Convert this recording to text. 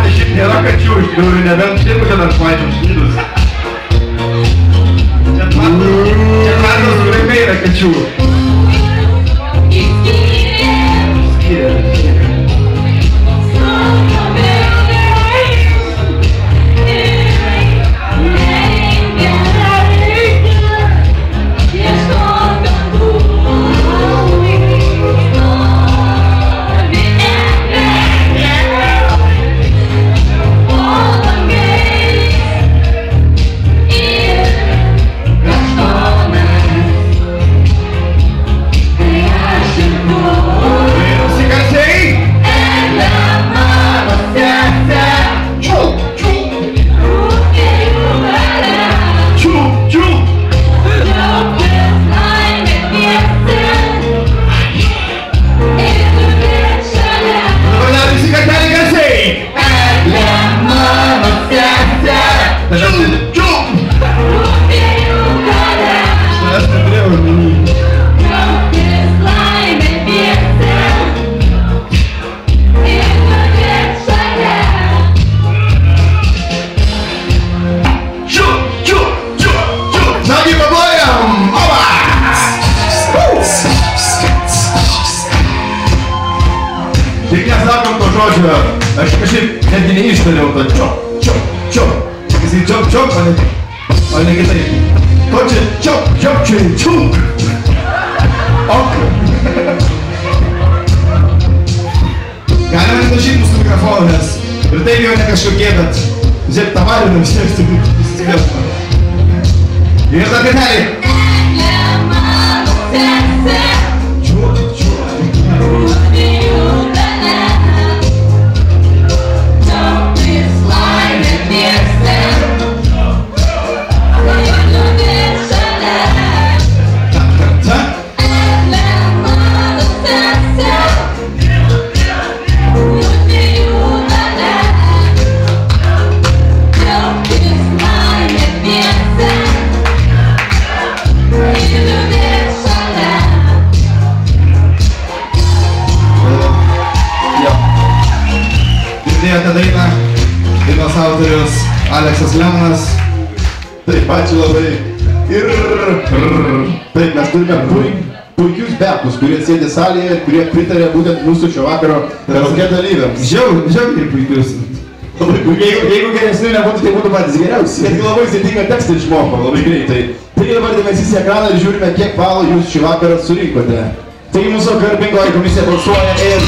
Čia šiaip nėra kačių, iš tikrųjų, nebent šitaip čia dar švaičiam šlydus. Čia tvartas graibai yra kačių. Skyrė. Tik nesakom to žodžio, aš kažkaip netgi neištariau to čiop. Jisai čiop, o ne kitaip. Ko čia čiop, čiūk. Ok. Galime nutašyti mūsų mikrofoną, nes ir taip jau ne kažkokie, bet žiūrėk, tą varinam šiek tiek įsitikėsime. Ir dar kartelį. Girdėjote dainą, dainos autorius Aleksas Lemonas. Taip, ačiū labai. Ir taip, mes turime puikius bekus, kurie sėdi salėje ir kurie pritarė būtent mūsų šio vakaro karaoke dalyviams. Žiauriai puikius. Jeigu geresnių nebūtų, tai būtų patys geriausi. Netgi labai sėdingą tekstą išmoko, labai greitai. Taigi dabar dėmesys į ekraną ir žiūrime, kiek balų jūs šį vakarą surinkote. Taigi mūsų garbingoji komisija balsuoja ir